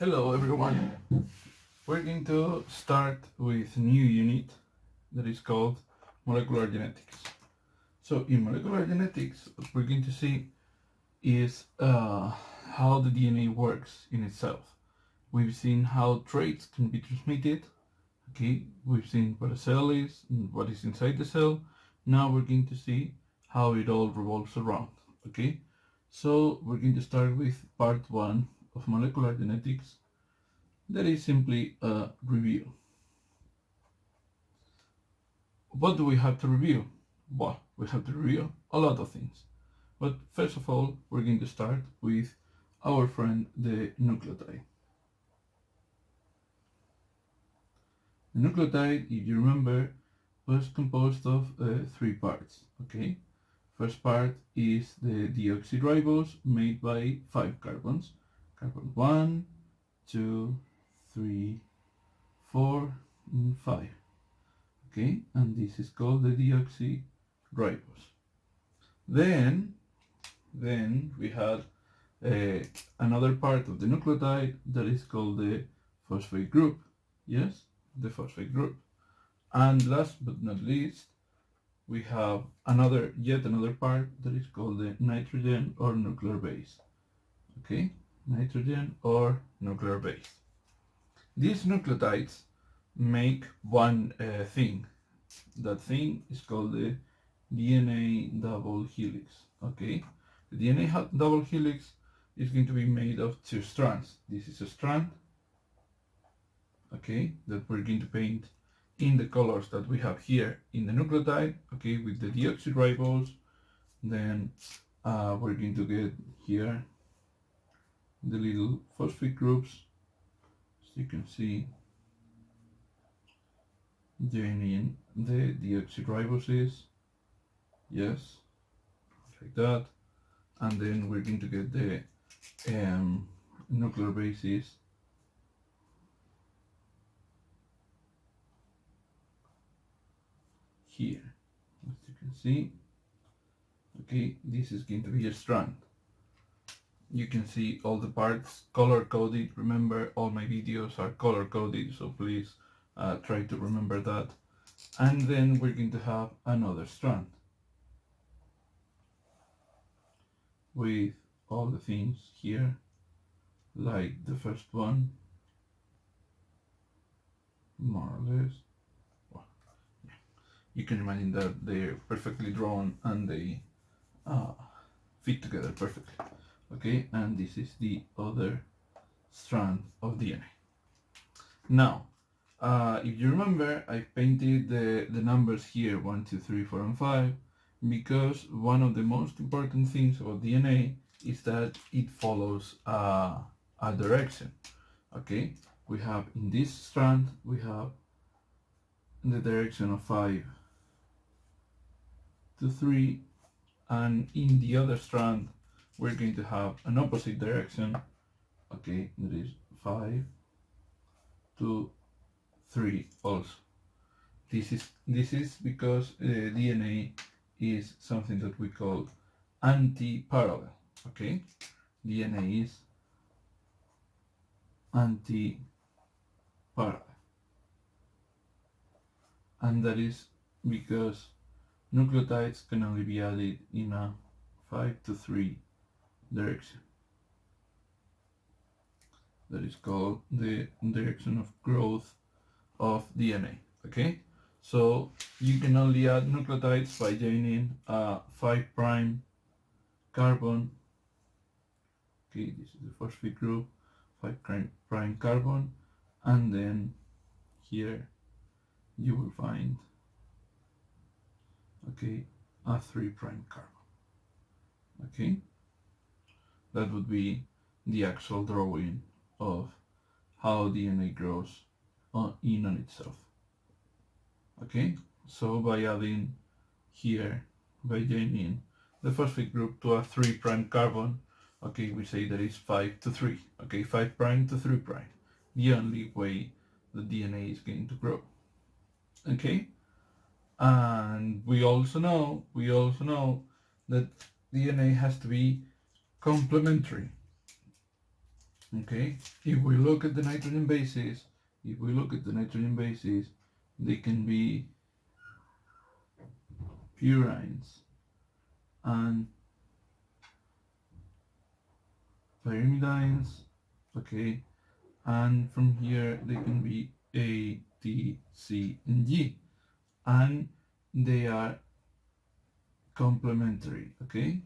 Hello everyone. We're going to start with a new unit that is called molecular genetics. So in molecular genetics, what we're going to see is how the DNA works in itself. We've seen how traits can be transmitted. Okay, we've seen what a cell is and what is inside the cell. Now we're going to see how it all revolves around. Okay, so we're going to start with part 1 of molecular genetics. That is simply a review. What do we have to review? Well, we have to review a lot of things. But first of all, we're going to start with our friend, the nucleotide. The nucleotide, if you remember, was composed of 3 parts. Okay, first part is the deoxy ribose made by 5 carbons. Carbon 1, 2, 3, 4, and 5. Okay, and this is called the deoxy ribose. Then we had another part of the nucleotide that is called the phosphate group. Yes, the phosphate group. And last but not least, we have yet another part that is called the nitrogen or nuclear base. Okay, nitrogen or nuclear base. These nucleotides make one thing. That thing is called the DNA double helix. Okay, the DNA double helix is going to be made of 2 strands. This is a strand, okay, that we're going to paint in the colors that we have here in the nucleotide, okay, with the deoxyribose. Then we're going to get here the little phosphate groups, as you can see, joining the deoxyriboses, yes, like that. And then we're going to get the nuclear bases here, as you can see. Okay, this is going to be a strand. You can see all the parts color coded. Remember, all my videos are color coded, so please try to remember that. And then we're going to have another strand with all the things here, like the first one, more or less. Well, yeah. You can imagine that they're perfectly drawn and they fit together perfectly. Okay, and this is the other strand of DNA. Now, if you remember, I painted the numbers here 1, 2, 3, 4, and 5 because one of the most important things about DNA is that it follows a direction. Okay, we have in this strand, we have the direction of 5 to 3, and in the other strand we're going to have an opposite direction. Okay, that is 5 to 3 also. This is because DNA is something that we call anti-parallel. Okay, DNA is anti-parallel, and that is because nucleotides can only be added in a 5 to 3 direction. That is called the direction of growth of DNA. Okay, so you can only add nucleotides by joining a 5' carbon. Okay, this is the phosphate group, 5' carbon, and then here you will find, okay, a 3' carbon. Okay, that would be the actual drawing of how DNA grows in on itself. Okay, so by adding here, by joining the phosphate group to a 3' carbon, okay, we say that it's 5 to 3, okay, 5' to 3', the only way the DNA is going to grow. Okay, and we also know that DNA has to be complementary. Okay, if we look at the nitrogen bases, they can be purines and pyrimidines. Okay, and from here they can be A, T, C, and G, and they are complementary. Okay,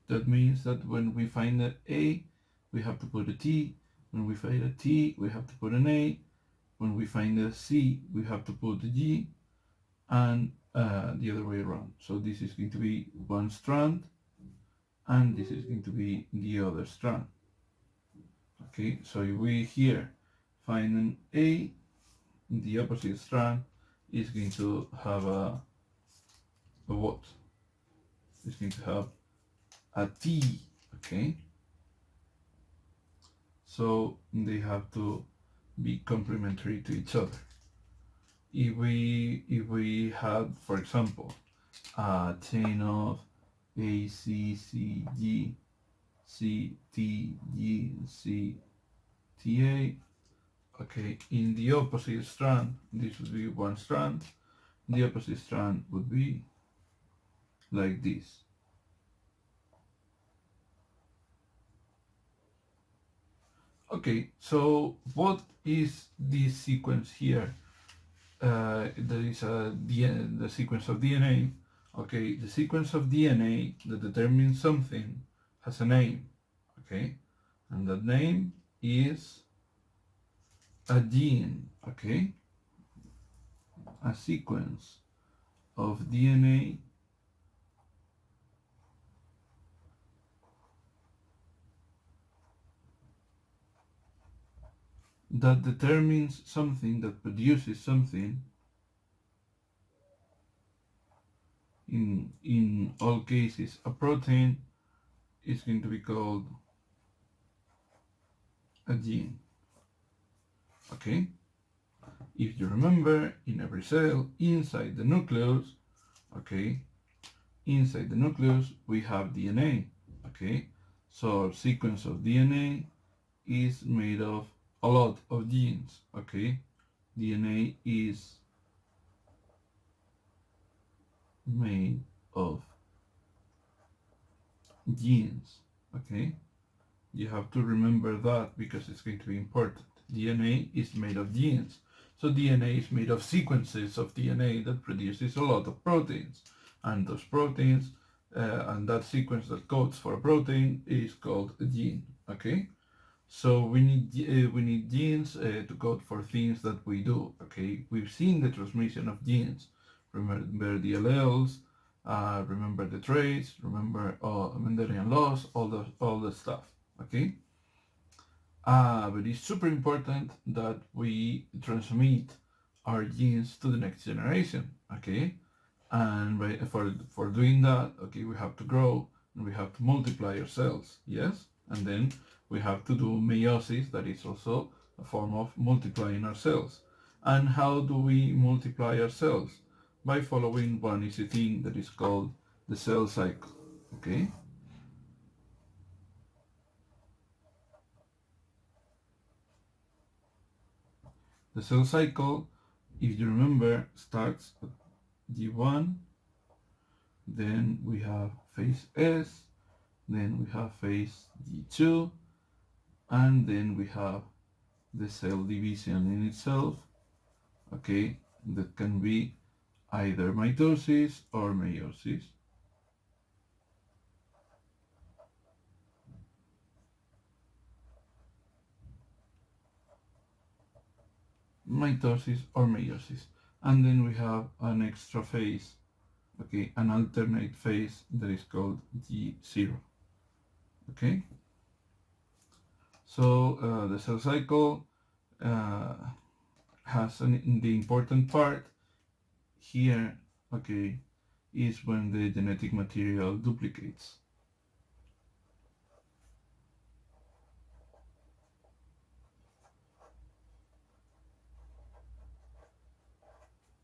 that means that when we find an A, we have to put a T. When we find a T, we have to put an A. When we find a C, we have to put a G, and the other way around. So this is going to be one strand, and this is going to be the other strand. Okay, so if we here find an A, the opposite strand is going to have a what? It's going to have a T. Okay, so they have to be complementary to each other. If we had, for example, a chain of A, C, C, G, C, T, G, C, T, A, okay, in the opposite strand, this would be one strand, the opposite strand would be like this. Okay, so what is this sequence here? There is the sequence of DNA. Okay, the sequence of DNA that determines something has a name. Okay, and that name is a gene. Okay, a sequence of DNA that determines something, that produces something. In all cases, a protein is going to be called a gene. Okay, if you remember, in every cell inside the nucleus, okay, inside the nucleus we have DNA. Okay, so our sequence of DNA is made of a lot of genes. Okay, DNA is made of genes. Okay, you have to remember that because it's going to be important. DNA is made of genes, so DNA is made of sequences of DNA that produces a lot of proteins, and those proteins and that sequence that codes for a protein is called a gene. Okay, so we need genes to code for things that we do. Okay, we've seen the transmission of genes. Remember the alleles, remember the traits, remember Mendelian laws, all the stuff. Okay, but it's super important that we transmit our genes to the next generation. Okay, and for doing that, okay, we have to grow and we have to multiply our cells. Yes, and then we have to do meiosis, that is also a form of multiplying our cells. And how do we multiply our cells? By following one easy thing that is called the cell cycle. Okay, the cell cycle, if you remember, starts at G1, then we have phase S, then we have phase G2, and then we have the cell division in itself. Okay, that can be either mitosis or meiosis. Mitosis or meiosis. And then we have an extra phase, okay, an alternate phase that is called G0. Okay, so the cell cycle has the important part here, okay, is when the genetic material duplicates.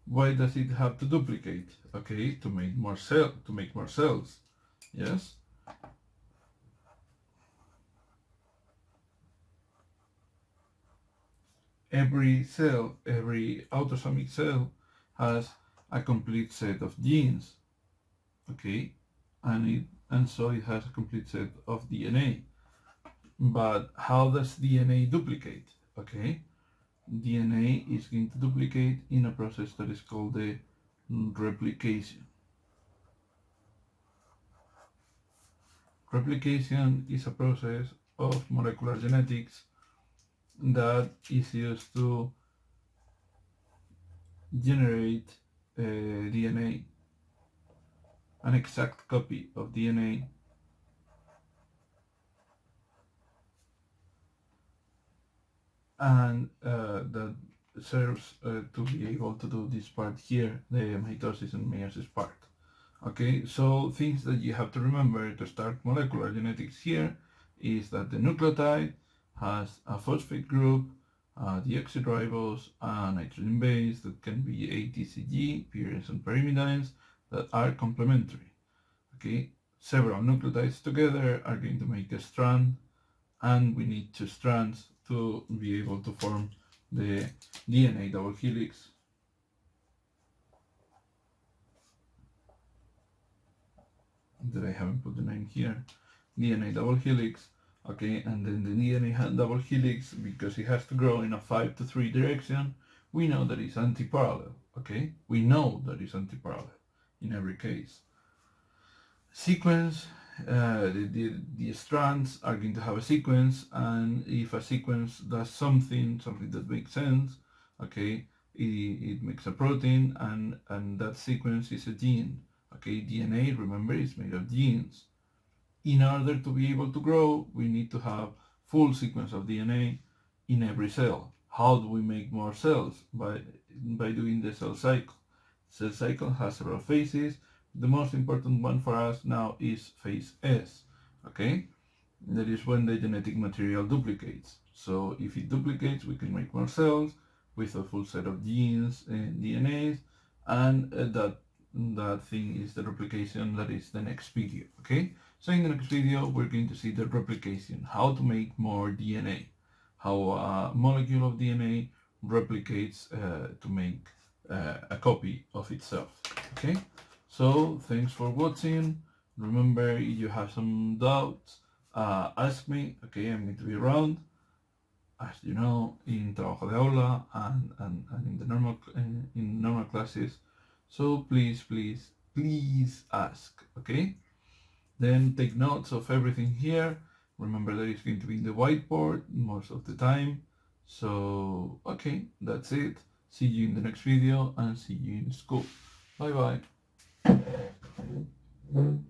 Why does it have to duplicate? Okay, to make more cells. Yes? Every cell, every autosomic cell has a complete set of genes, okay? And so it has a complete set of DNA. But how does DNA duplicate? Okay? DNA is going to duplicate in a process that is called the replication. Replication is a process of molecular genetics that is used to generate DNA, an exact copy of DNA, and that serves to be able to do this part here, the mitosis and meiosis part. Okay, so things that you have to remember to start molecular genetics here is that the nucleotide has a phosphate group, deoxy ribose, a nitrogen base that can be ATCG, purines and pyrimidines that are complementary. Okay, several nucleotides together are going to make a strand, and we need two strands to be able to form the DNA double helix. That I haven't put the name here, DNA double helix, okay, and then the DNA double helix, because it has to grow in a 5 to 3 direction, we know that it's anti-parallel, okay, we know that it's anti-parallel in every case. Sequence, the strands are going to have a sequence, and if a sequence does something that makes sense, okay, it makes a protein, and that sequence is a gene. Okay, DNA, remember, is made of genes. In order to be able to grow, we need to have full sequence of DNA in every cell. How do we make more cells? By doing the cell cycle. Cell cycle has several phases. The most important one for us now is phase S. Okay, that is when the genetic material duplicates. So if it duplicates, we can make more cells with a full set of genes and DNAs, and that thing is the replication. That is the next video. Okay, so in the next video we're going to see the replication, how to make more DNA, how a molecule of DNA replicates to make a copy of itself. Okay, so thanks for watching. Remember, if you have some doubts, ask me. Okay, I'm going to be around, as you know, in trabajo de aula and in the normal classes. So please ask, okay? Then take notes of everything here. Remember that it's going to be in the whiteboard most of the time. So, okay, that's it. See you in the next video and see you in school. Bye bye.